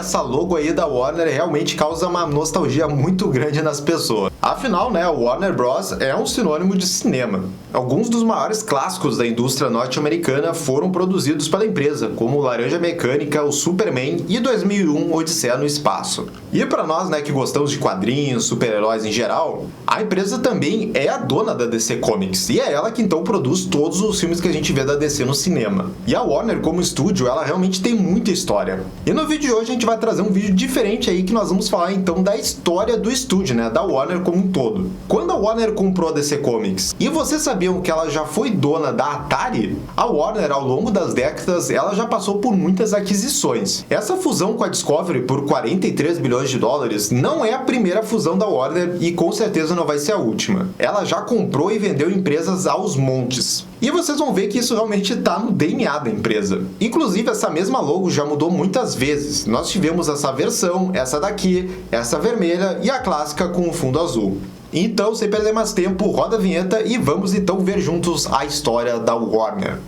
essa logo aí da Warner realmente causa uma nostalgia muito grande nas pessoas. Afinal, né, o Warner Bros. É um sinônimo de cinema. Alguns dos maiores clássicos da indústria norte-americana foram produzidos pela empresa, como Laranja Mecânica, o Superman e 2001 Odisseia no Espaço. E para nós, né, que gostamos de quadrinhos, super-heróis em geral, a empresa também é a dona da DC Comics, e é ela que então produz todos os filmes que a gente vê da DC no cinema. E a Warner, como estúdio, ela realmente tem muita história. E no vídeo de hoje a gente vai trazer um vídeo diferente aí, que nós vamos falar então da história do estúdio, né, da Warner como um todo. Quando a Warner comprou a DC Comics, e vocês sabiam que ela já foi dona da Atari? A Warner, ao longo das décadas, ela já passou por muitas aquisições. Essa fusão com a Discovery por 43 bilhões de dólares não é a primeira fusão da Warner e com certeza não vai ser a última. Ela já comprou e vendeu empresas aos montes. E vocês vão ver que isso realmente está no DNA da empresa. Inclusive, essa mesma logo já mudou muitas vezes. Nós tivemos essa versão, essa daqui, essa vermelha e a clássica com o fundo azul. Então, sem perder mais tempo, roda a vinheta e vamos então ver juntos a história da Warner.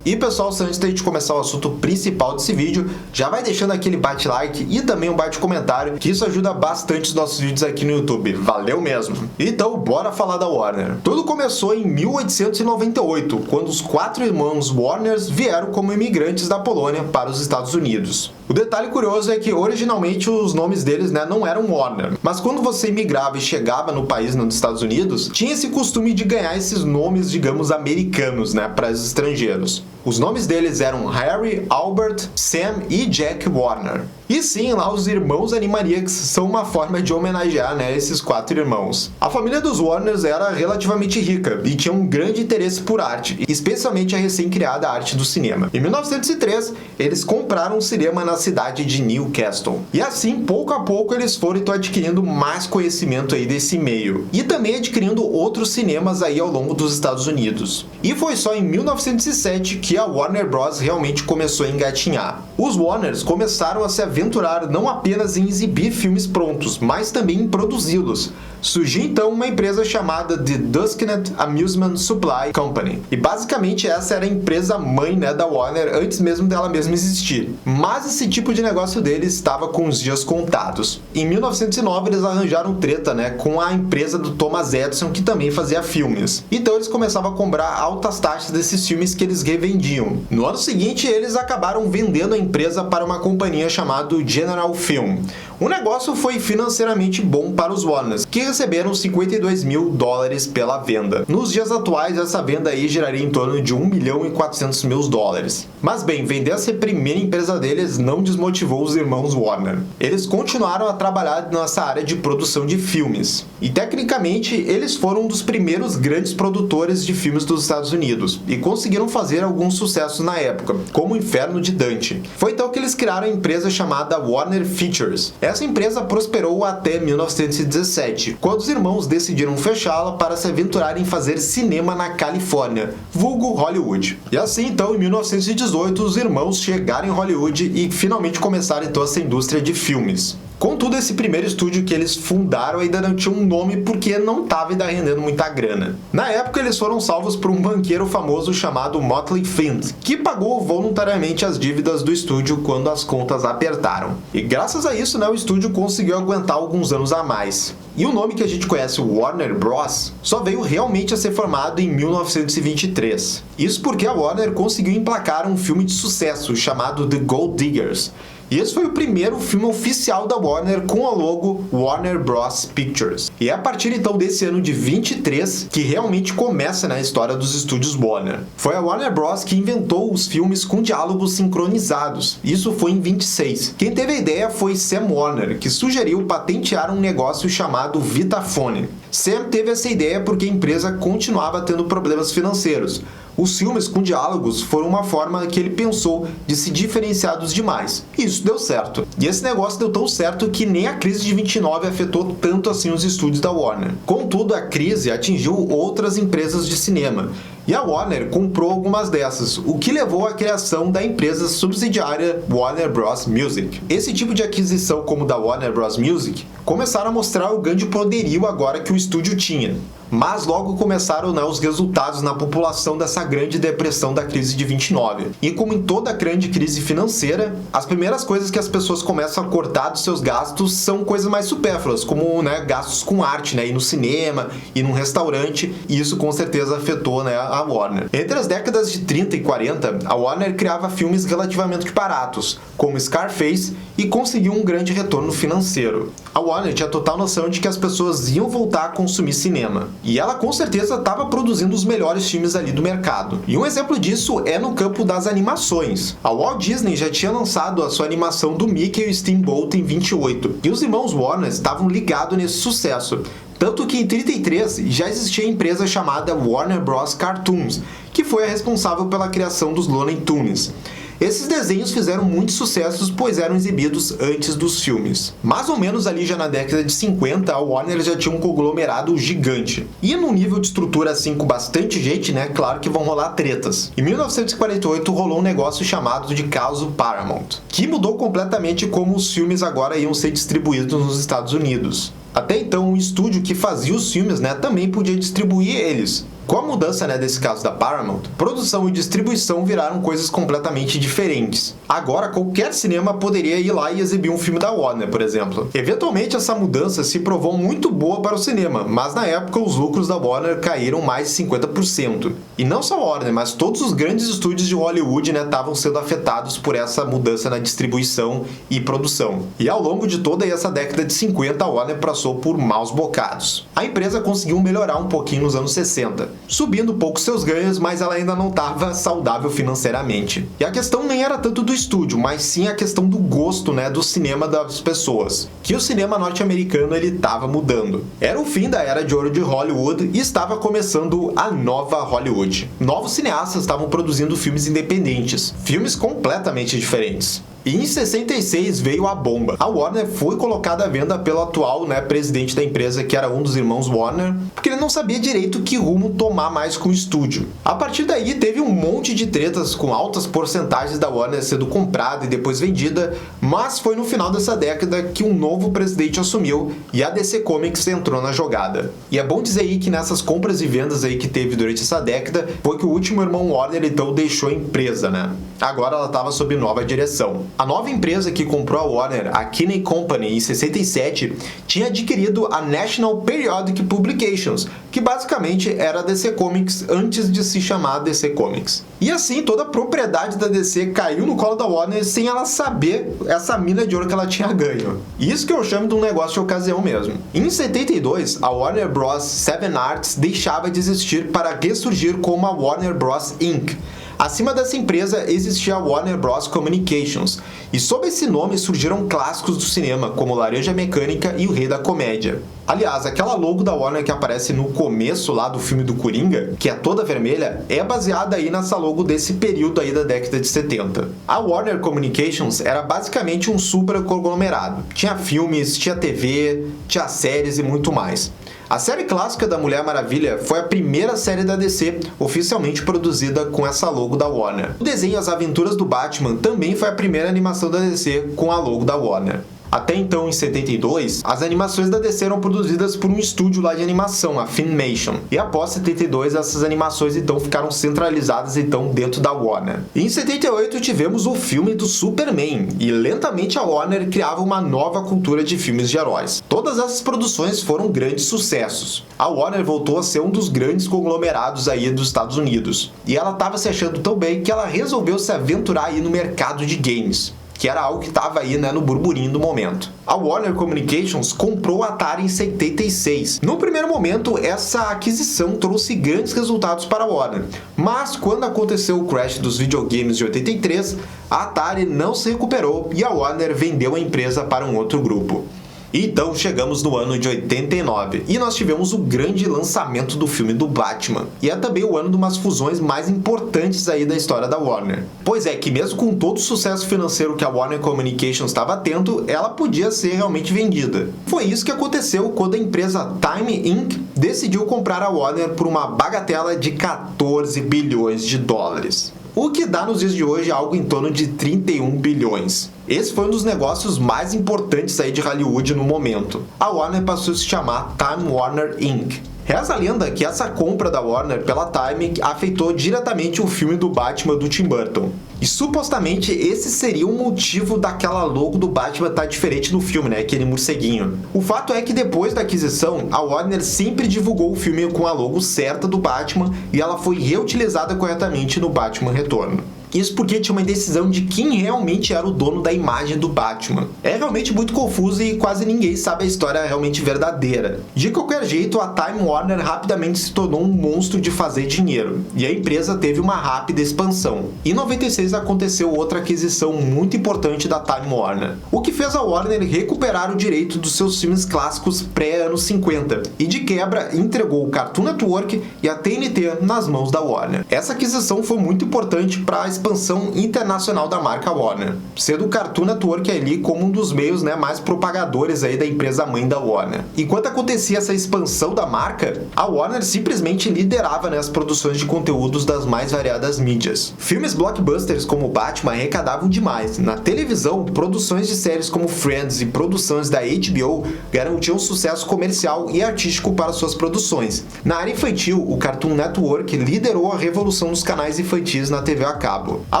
E pessoal, antes de a gente começar o assunto principal desse vídeo, já vai deixando aquele bate-like e também um bate-comentário, que isso ajuda bastante os nossos vídeos aqui no YouTube. Valeu mesmo! Então, bora falar da Warner. Tudo começou em 1898, quando os 4 irmãos Warners vieram como imigrantes da Polônia para os Estados Unidos. O detalhe curioso é que originalmente os nomes deles, né, não eram Warner, mas quando você imigrava e chegava no país, nos Estados Unidos, tinha esse costume de ganhar esses nomes, digamos, americanos, né, para os estrangeiros. Os nomes deles eram Harry, Albert, Sam e Jack Warner. E sim, lá os irmãos Animaniacs são uma forma de homenagear, né, esses 4 irmãos. A família dos Warners era relativamente rica e tinha um grande interesse por arte, especialmente a recém-criada arte do cinema. Em 1903, eles compraram um cinema na cidade de Newcastle. E assim, pouco a pouco, eles foram então adquirindo mais conhecimento aí desse meio. E também adquirindo outros cinemas aí ao longo dos Estados Unidos. E foi só em 1907 que a Warner Bros. Realmente começou a engatinhar. Os Warners começaram a se aventurar não apenas em exibir filmes prontos, mas também em produzi-los. Surgiu então uma empresa chamada The Dusknet Amusement Supply Company. E basicamente essa era a empresa mãe, né, da Warner antes mesmo dela mesma existir. Mas esse tipo de negócio deles estava com os dias contados. Em 1909 eles arranjaram treta, né, com a empresa do Thomas Edison, que também fazia filmes. Então eles começavam a cobrar altas taxas desses filmes que eles revendiam. No ano seguinte eles acabaram vendendo a empresa para uma companhia chamada General Film. O negócio foi financeiramente bom para os Warners, que receberam 52 mil dólares pela venda. Nos dias atuais, essa venda aí geraria em torno de 1 milhão e 400 mil dólares. Mas bem, vender essa primeira empresa deles não desmotivou os irmãos Warner. Eles continuaram a trabalhar nessa área de produção de filmes. E tecnicamente, eles foram um dos primeiros grandes produtores de filmes dos Estados Unidos e conseguiram fazer alguns sucessos na época, como O Inferno de Dante. Foi então que eles criaram a empresa chamada Warner Features. Essa empresa prosperou até 1917, quando os irmãos decidiram fechá-la para se aventurarem em fazer cinema na Califórnia, vulgo Hollywood. E assim, então, em 1918, os irmãos chegaram em Hollywood e finalmente começaram então essa indústria de filmes. Contudo, esse primeiro estúdio que eles fundaram ainda não tinha um nome porque não estava ainda rendendo muita grana. Na época, eles foram salvos por um banqueiro famoso chamado Motley Flint, que pagou voluntariamente as dívidas do estúdio quando as contas apertaram. E graças a isso, né, o estúdio conseguiu aguentar alguns anos a mais. E o nome que a gente conhece, Warner Bros., só veio realmente a ser formado em 1923. Isso porque a Warner conseguiu emplacar um filme de sucesso chamado The Gold Diggers. E esse foi o primeiro filme oficial da Warner com a logo Warner Bros. Pictures. E é a partir então desse ano de 23 que realmente começa na história dos estúdios Warner. Foi a Warner Bros. Que inventou os filmes com diálogos sincronizados. Isso foi em 26. Quem teve a ideia foi Sam Warner, que sugeriu patentear um negócio chamado Vitaphone. Sam teve essa ideia porque a empresa continuava tendo problemas financeiros. Os filmes com diálogos foram uma forma que ele pensou de se diferenciar dos demais. E isso deu certo. E esse negócio deu tão certo que nem a crise de 29 afetou tanto assim os estúdios da Warner. Contudo, a crise atingiu outras empresas de cinema. E a Warner comprou algumas dessas, o que levou à criação da empresa subsidiária Warner Bros. Music. Esse tipo de aquisição como da Warner Bros. Music começaram a mostrar o grande poderio agora que o estúdio tinha. Mas logo começaram, né, os resultados na população dessa grande depressão da crise de 29. E como em toda grande crise financeira, as primeiras coisas que as pessoas começam a cortar dos seus gastos são coisas mais supérfluas, como, né, gastos com arte, né, ir no cinema, ir num restaurante, e isso com certeza afetou, né, a Warner. Entre as décadas de 30 e 40, a Warner criava filmes relativamente baratos, como Scarface, e conseguiu um grande retorno financeiro. A Warner tinha total noção de que as pessoas iam voltar a consumir cinema, e ela com certeza estava produzindo os melhores filmes ali do mercado. E um exemplo disso é no campo das animações. A Walt Disney já tinha lançado a sua animação do Mickey e o Steamboat em 28, e os irmãos Warner estavam ligados nesse sucesso. Tanto que em 33 já existia a empresa chamada Warner Bros. Cartoons, que foi a responsável pela criação dos Looney Tunes. Esses desenhos fizeram muitos sucessos, pois eram exibidos antes dos filmes. Mais ou menos ali já na década de 50, a Warner já tinha um conglomerado gigante. E num nível de estrutura assim com bastante gente, né, claro que vão rolar tretas. Em 1948 rolou um negócio chamado de caso Paramount, que mudou completamente como os filmes agora iam ser distribuídos nos Estados Unidos. Até então, o estúdio que fazia os filmes, né, também podia distribuir eles. Com a mudança, né, desse caso da Paramount, produção e distribuição viraram coisas completamente diferentes. Agora, qualquer cinema poderia ir lá e exibir um filme da Warner, por exemplo. Eventualmente, essa mudança se provou muito boa para o cinema, mas na época os lucros da Warner caíram mais de 50%. E não só a Warner, mas todos os grandes estúdios de Hollywood, né, estavam sendo afetados por essa mudança na distribuição e produção. E ao longo de toda essa década de 50, a Warner passou por maus bocados. A empresa conseguiu melhorar um pouquinho nos anos 60. Subindo um pouco seus ganhos, mas ela ainda não estava saudável financeiramente. E a questão nem era tanto do estúdio, mas sim a questão do gosto, né, do cinema das pessoas. Que o cinema norte-americano ele estava mudando. Era o fim da era de ouro de Hollywood e estava começando a nova Hollywood. Novos cineastas estavam produzindo filmes independentes, filmes completamente diferentes. E em 66 veio a bomba. A Warner foi colocada à venda pelo atual, né, presidente da empresa, que era um dos irmãos Warner, porque ele não sabia direito que rumo tomar mais com o estúdio. A partir daí teve um monte de tretas com altas porcentagens da Warner sendo comprada e depois vendida, mas foi no final dessa década que um novo presidente assumiu e a DC Comics entrou na jogada. E é bom dizer aí que nessas compras e vendas aí que teve durante essa década, foi que o último irmão Warner então deixou a empresa, né? Agora ela estava sob nova direção. A nova empresa que comprou a Warner, a Kinney Company, em 67, tinha adquirido a National Periodic Publications, que basicamente era a DC Comics antes de se chamar DC Comics. E assim, toda a propriedade da DC caiu no colo da Warner sem ela saber essa mina de ouro que ela tinha ganho. Isso que eu chamo de um negócio de ocasião mesmo. Em 72, a Warner Bros. Seven Arts deixava de existir para ressurgir como a Warner Bros. Inc. Acima dessa empresa existia a Warner Bros. Communications, e sob esse nome surgiram clássicos do cinema, como Laranja Mecânica e O Rei da Comédia. Aliás, aquela logo da Warner que aparece no começo lá do filme do Coringa, que é toda vermelha, é baseada aí nessa logo desse período aí da década de 70. A Warner Communications era basicamente um super conglomerado. Tinha filmes, tinha TV, tinha séries e muito mais. A série clássica da Mulher Maravilha foi a primeira série da DC oficialmente produzida com essa logo da Warner. O desenho As Aventuras do Batman também foi a primeira animação da DC com a logo da Warner. Até então, em 72, as animações da DC eram produzidas por um estúdio lá de animação, a Filmation. E após 72, essas animações então ficaram centralizadas então dentro da Warner. E em 78 tivemos o filme do Superman, e lentamente a Warner criava uma nova cultura de filmes de heróis. Todas essas produções foram grandes sucessos. A Warner voltou a ser um dos grandes conglomerados aí dos Estados Unidos. E ela estava se achando tão bem que ela resolveu se aventurar aí no mercado de games, que era algo que estava aí, né, no burburinho do momento. A Warner Communications comprou a Atari em 76. No primeiro momento, essa aquisição trouxe grandes resultados para a Warner, mas quando aconteceu o crash dos videogames de 83, a Atari não se recuperou e a Warner vendeu a empresa para um outro grupo. Então chegamos no ano de 89 e nós tivemos o grande lançamento do filme do Batman. E é também o ano de umas fusões mais importantes aí da história da Warner. Pois é que mesmo com todo o sucesso financeiro que a Warner Communications estava tendo, ela podia ser realmente vendida. Foi isso que aconteceu quando a empresa Time Inc. decidiu comprar a Warner por uma bagatela de 14 bilhões de dólares. O que dá nos dias de hoje algo em torno de 31 bilhões. Esse foi um dos negócios mais importantes aí de Hollywood no momento. A Warner passou a se chamar Time Warner Inc. Reza a lenda que essa compra da Warner pela Time afetou diretamente o filme do Batman do Tim Burton. E supostamente esse seria o motivo daquela logo do Batman estar diferente no filme, né? Aquele morceguinho. O fato é que depois da aquisição, a Warner sempre divulgou o filme com a logo certa do Batman e ela foi reutilizada corretamente no Batman Retorno. Isso porque tinha uma indecisão de quem realmente era o dono da imagem do Batman. É realmente muito confuso e quase ninguém sabe a história realmente verdadeira. De qualquer jeito, a Time Warner rapidamente se tornou um monstro de fazer dinheiro, e a empresa teve uma rápida expansão. Em 96 aconteceu outra aquisição muito importante da Time Warner, o que fez a Warner recuperar o direito dos seus filmes clássicos pré-anos 50, e de quebra entregou o Cartoon Network e a TNT nas mãos da Warner. Essa aquisição foi muito importante para a expansão internacional da marca Warner, sendo o Cartoon Network ali como um dos meios, né, mais propagadores aí da empresa mãe da Warner. Enquanto acontecia essa expansão da marca, a Warner simplesmente liderava, né, as produções de conteúdos das mais variadas mídias. Filmes blockbusters como Batman arrecadavam demais. Na televisão, produções de séries como Friends e produções da HBO garantiam sucesso comercial e artístico para suas produções. Na área infantil, o Cartoon Network liderou a revolução dos canais infantis na TV a cabo. A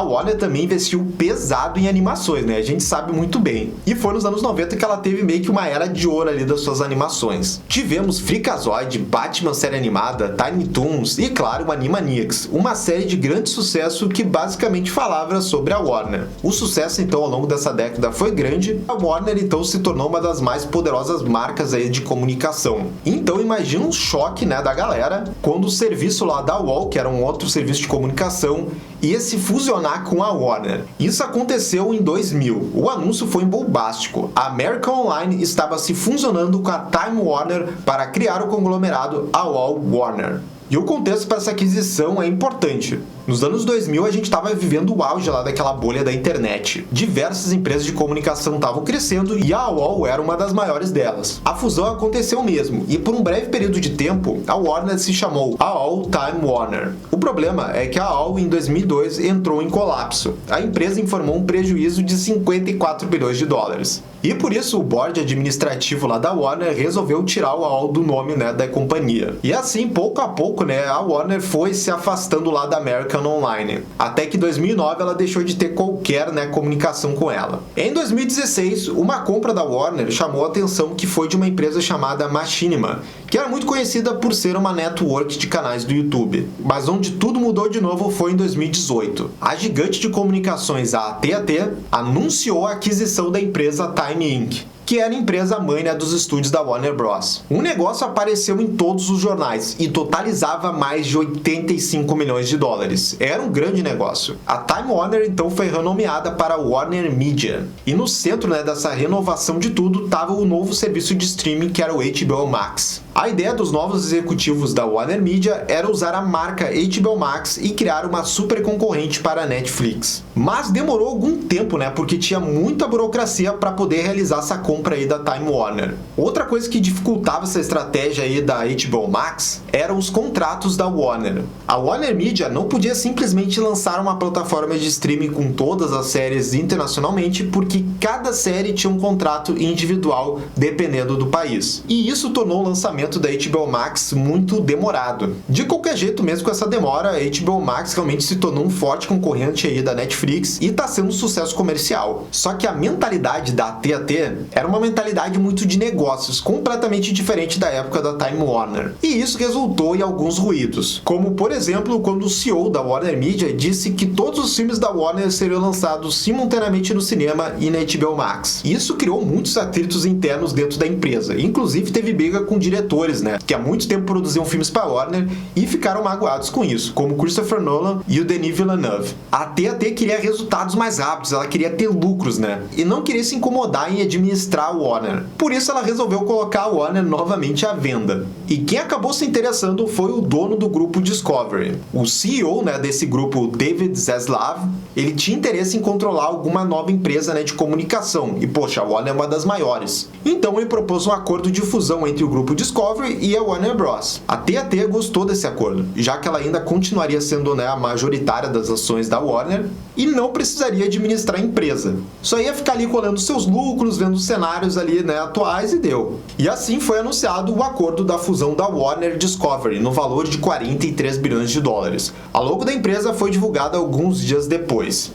Warner também investiu pesado em animações, né? A gente sabe muito bem. E foi nos anos 90 que ela teve meio que uma era de ouro ali das suas animações. Tivemos Freakazoid, Batman série animada, Tiny Toons e, claro, Animaniacs, uma série de grande sucesso que basicamente falava sobre a Warner. O sucesso, então, ao longo dessa década foi grande. A Warner, então, se tornou uma das mais poderosas marcas aí de comunicação. Então, imagina um choque, né, da galera quando o serviço lá da UOL, que era um outro serviço de comunicação, ia se fusionar com a Warner. Isso aconteceu em 2000. O anúncio foi bombástico. A American Online estava se fusionando com a Time Warner para criar o conglomerado AOL Warner. E o contexto para essa aquisição é importante. Nos anos 2000, a gente estava vivendo o auge lá daquela bolha da internet. Diversas empresas de comunicação estavam crescendo e a AOL era uma das maiores delas. A fusão aconteceu mesmo, e por um breve período de tempo, a Warner se chamou AOL Time Warner. O problema é que a AOL, em 2002, entrou em colapso. A empresa informou um prejuízo de 54 bilhões de dólares. E por isso, o board administrativo lá da Warner resolveu tirar o AOL do nome, né, da companhia. E assim, pouco a pouco, né, a Warner foi se afastando lá da American Online, até que em 2009 ela deixou de ter qualquer, né, comunicação com ela. Em 2016, uma compra da Warner chamou a atenção, que foi de uma empresa chamada Machinima, que era muito conhecida por ser uma network de canais do YouTube. Mas onde tudo mudou de novo foi em 2018. A gigante de comunicações, a AT&T, anunciou a aquisição da empresa Time Inc., que era a empresa mãe, né, dos estúdios da Warner Bros. O negócio apareceu em todos os jornais e totalizava mais de 85 milhões de dólares. Era um grande negócio. A Time Warner então foi renomeada para Warner Media. E no centro, né, dessa renovação de tudo estava o novo serviço de streaming, que era o HBO Max. A ideia dos novos executivos da Warner Media era usar a marca HBO Max e criar uma super concorrente para a Netflix. Mas demorou algum tempo, né, porque tinha muita burocracia para poder realizar essa compra aí da Time Warner. Outra coisa que dificultava essa estratégia aí da HBO Max eram os contratos da Warner. A Warner Media não podia simplesmente lançar uma plataforma de streaming com todas as séries internacionalmente, porque cada série tinha um contrato individual dependendo do país. E isso tornou o lançamento da HBO Max muito demorado. De qualquer jeito, mesmo com essa demora, a HBO Max realmente se tornou um forte concorrente aí da Netflix e está sendo um sucesso comercial. Só que a mentalidade da AT&T era uma mentalidade muito de negócios, completamente diferente da época da Time Warner. E isso resultou em alguns ruídos, como por exemplo, quando o CEO da Warner Media disse que todos os filmes da Warner seriam lançados simultaneamente no cinema e na HBO Max. Isso criou muitos atritos internos dentro da empresa, inclusive teve briga com diretores, né, que há muito tempo produziam filmes para Warner e ficaram magoados com isso, como Christopher Nolan e o Denis Villeneuve. A AT&T queria resultados mais rápidos, ela queria ter lucros, né, e não queria se incomodar em administrar a Warner. Por isso ela resolveu colocar a Warner novamente à venda. E quem acabou se interessando foi o dono do grupo Discovery. O CEO, né, desse grupo, David Zaslav, ele tinha interesse em controlar alguma nova empresa, né, de comunicação. E poxa, a Warner é uma das maiores. Então ele propôs um acordo de fusão entre o grupo Discovery Discovery e a Warner Bros. A TAT gostou desse acordo, já que ela ainda continuaria sendo, né, a majoritária das ações da Warner e não precisaria administrar a empresa. Só ia ficar ali colhendo seus lucros, vendo os cenários ali, né, atuais e deu. E assim foi anunciado o acordo da fusão da Warner Discovery no valor de 43 bilhões de dólares. A logo da empresa foi divulgada alguns dias depois.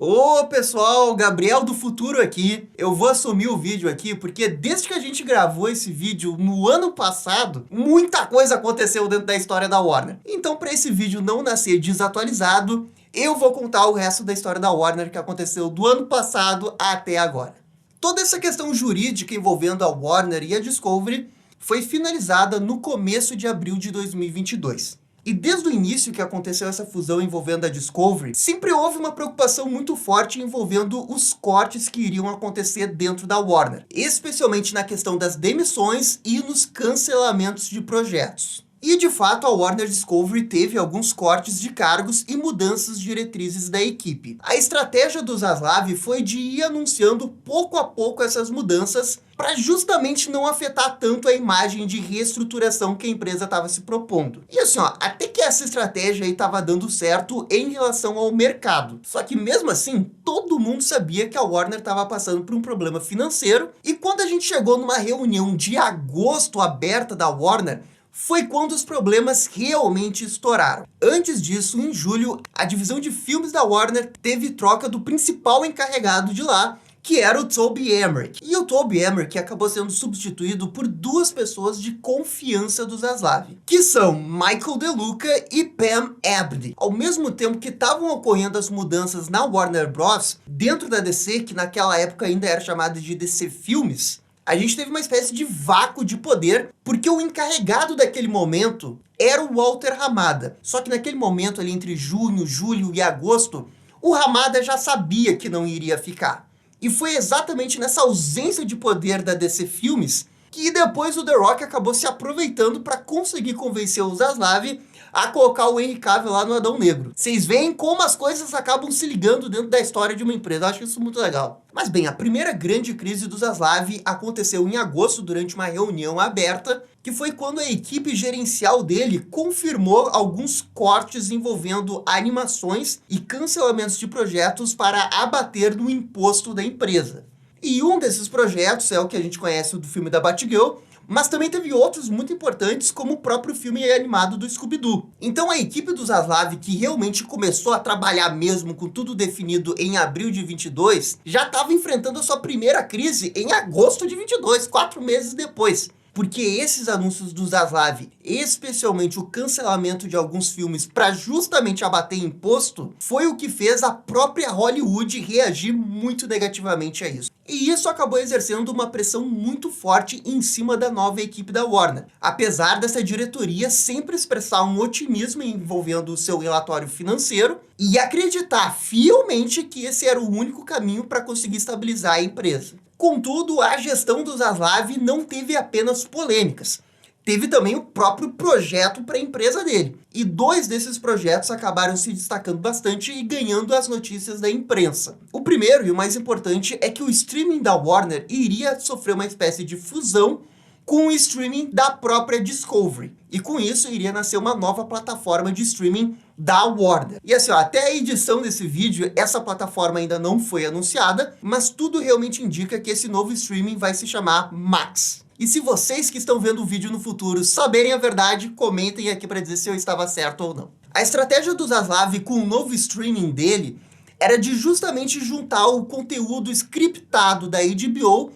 Ô pessoal, Gabriel do futuro aqui. Eu vou assumir o vídeo aqui porque desde que a gente gravou esse vídeo no ano passado, muita coisa aconteceu dentro da história da Warner. Então, para esse vídeo não nascer desatualizado, eu vou contar o resto da história da Warner que aconteceu do ano passado até agora. Toda essa questão jurídica envolvendo a Warner e a Discovery foi finalizada no começo de abril de 2022. E desde o início que aconteceu essa fusão envolvendo a Discovery, sempre houve uma preocupação muito forte envolvendo os cortes que iriam acontecer dentro da Warner, especialmente na questão das demissões e nos cancelamentos de projetos. E de fato a Warner Discovery teve alguns cortes de cargos e mudanças de diretrizes da equipe. A estratégia do Zaslav foi de ir anunciando pouco a pouco essas mudanças para justamente não afetar tanto a imagem de reestruturação que a empresa estava se propondo. E assim, ó, até que essa estratégia aí estava dando certo em relação ao mercado. Só que mesmo assim, todo mundo sabia que a Warner estava passando por um problema financeiro e quando a gente chegou numa reunião de agosto aberta da Warner, foi quando os problemas realmente estouraram. Antes disso, em julho, a divisão de filmes da Warner teve troca do principal encarregado de lá, que era o Toby Emmerich. E o Toby Emmerich acabou sendo substituído por duas pessoas de confiança do Zaslav, que são Michael DeLuca e Pam Abdy. Ao mesmo tempo que estavam ocorrendo as mudanças na Warner Bros., dentro da DC, que naquela época ainda era chamada de DC Filmes, a gente teve uma espécie de vácuo de poder, porque o encarregado daquele momento era o Walter Hamada. Só que naquele momento, ali entre junho, julho e agosto, o Hamada já sabia que não iria ficar. E foi exatamente nessa ausência de poder da DC Filmes que depois o The Rock acabou se aproveitando para conseguir convencer o Zaslav a colocar o Henry Cavill lá no Adão Negro. Vocês veem como as coisas acabam se ligando dentro da história de uma empresa. Eu acho isso muito legal. Mas bem, a primeira grande crise do Zaslav aconteceu em agosto durante uma reunião aberta, que foi quando a equipe gerencial dele confirmou alguns cortes envolvendo animações e cancelamentos de projetos para abater no imposto da empresa. E um desses projetos é o que a gente conhece do filme da Batgirl, mas também teve outros muito importantes, como o próprio filme animado do Scooby-Doo. Então a equipe do Zaslav, que realmente começou a trabalhar mesmo com tudo definido em abril de 22, já estava enfrentando a sua primeira crise em agosto de 22, 4 meses depois. Porque esses anúncios do Zaslav, especialmente o cancelamento de alguns filmes para justamente abater imposto, foi o que fez a própria Hollywood reagir muito negativamente a isso. E isso acabou exercendo uma pressão muito forte em cima da nova equipe da Warner. Apesar dessa diretoria sempre expressar um otimismo envolvendo o seu relatório financeiro e acreditar fielmente que esse era o único caminho para conseguir estabilizar a empresa. Contudo, a gestão do Zaslav não teve apenas polêmicas. Teve também o próprio projeto para a empresa dele. E 2 desses projetos acabaram se destacando bastante e ganhando as notícias da imprensa. O primeiro e o mais importante é que o streaming da Warner iria sofrer uma espécie de fusão com o streaming da própria Discovery. E com isso iria nascer uma nova plataforma de streaming da Warner. E assim, ó, até a edição desse vídeo, essa plataforma ainda não foi anunciada, mas tudo realmente indica que esse novo streaming vai se chamar Max. E se vocês que estão vendo o vídeo no futuro saberem a verdade, comentem aqui para dizer se eu estava certo ou não. A estratégia do Zaslav com o novo streaming dele era de justamente juntar o conteúdo scriptado da HBO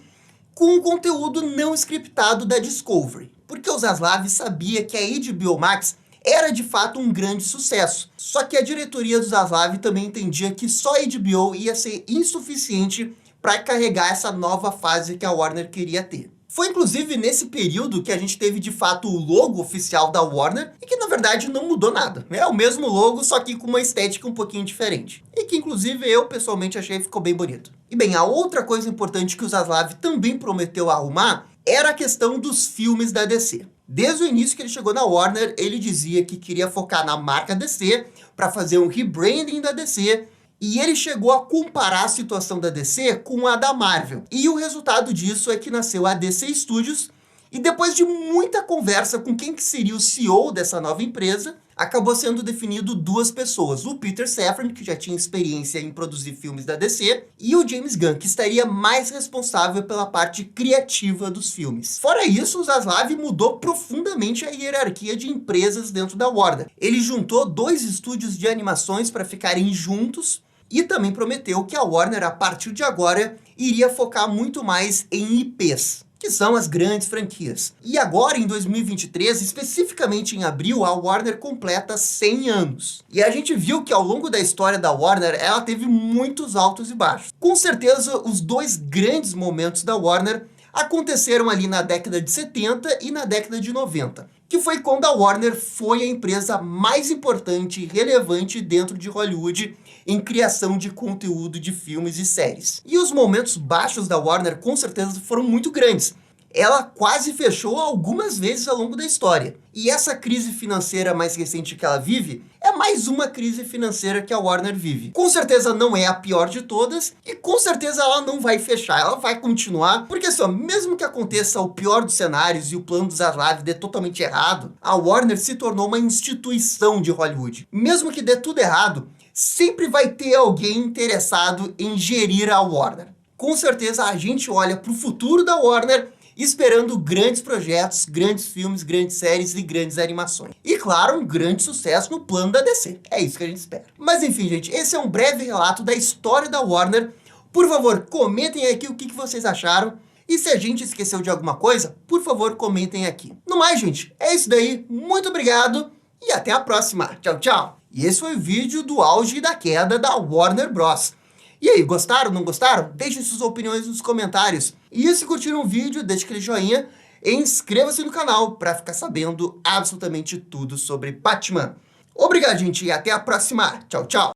com o conteúdo não scriptado da Discovery. Porque o Zaslav sabia que a HBO Max era de fato um grande sucesso. Só que a diretoria do Zaslav também entendia que só a HBO ia ser insuficiente para carregar essa nova fase que a Warner queria ter. Foi inclusive nesse período que a gente teve de fato o logo oficial da Warner e que na verdade não mudou nada. É o mesmo logo, só que com uma estética um pouquinho diferente. E que inclusive eu pessoalmente achei que ficou bem bonito. E bem, a outra coisa importante que o Zaslav também prometeu arrumar era a questão dos filmes da DC. Desde o início que ele chegou na Warner, ele dizia que queria focar na marca DC para fazer um rebranding da DC. E ele chegou a comparar a situação da DC com a da Marvel. E o resultado disso é que nasceu a DC Studios E depois de muita conversa com quem que seria o CEO dessa nova empresa, acabou sendo definido duas pessoas, o Peter Safran, que já tinha experiência em produzir filmes da DC, e o James Gunn, que estaria mais responsável pela parte criativa dos filmes. Fora isso, o Zaslav mudou profundamente a hierarquia de empresas dentro da Warner. Ele juntou 2 estúdios de animações para ficarem juntos, e também prometeu que a Warner, a partir de agora, iria focar muito mais em IPs, que são as grandes franquias. E agora, em 2023, especificamente em abril, a Warner completa 100 anos. E a gente viu que ao longo da história da Warner, ela teve muitos altos e baixos. Com certeza, os 2 grandes momentos da Warner aconteceram ali na década de 70 e na década de 90, que foi quando a Warner foi a empresa mais importante e relevante dentro de Hollywood em criação de conteúdo de filmes e séries. E os momentos baixos da Warner com certeza foram muito grandes. Ela quase fechou algumas vezes ao longo da história. E essa crise financeira mais recente que ela vive é mais uma crise financeira que a Warner vive. Com certeza não é a pior de todas e com certeza ela não vai fechar, ela vai continuar, porque só mesmo que aconteça o pior dos cenários e o plano do Zaslav dê totalmente errado, a Warner se tornou uma instituição de Hollywood. Mesmo que dê tudo errado, sempre vai ter alguém interessado em gerir a Warner. Com certeza a gente olha para o futuro da Warner esperando grandes projetos, grandes filmes, grandes séries e grandes animações. E claro, um grande sucesso no plano da DC. É isso que a gente espera. Mas enfim, gente, esse é um breve relato da história da Warner. Por favor, comentem aqui o que vocês acharam. E se a gente esqueceu de alguma coisa, por favor, comentem aqui. No mais, gente, é isso daí. Muito obrigado e até a próxima. Tchau, tchau. E esse foi o vídeo do auge e da queda da Warner Bros. E aí, gostaram, não gostaram? Deixem suas opiniões nos comentários. E se curtiram o vídeo, deixe aquele joinha e inscreva-se no canal para ficar sabendo absolutamente tudo sobre Batman. Obrigado, gente, e até a próxima. Tchau, tchau.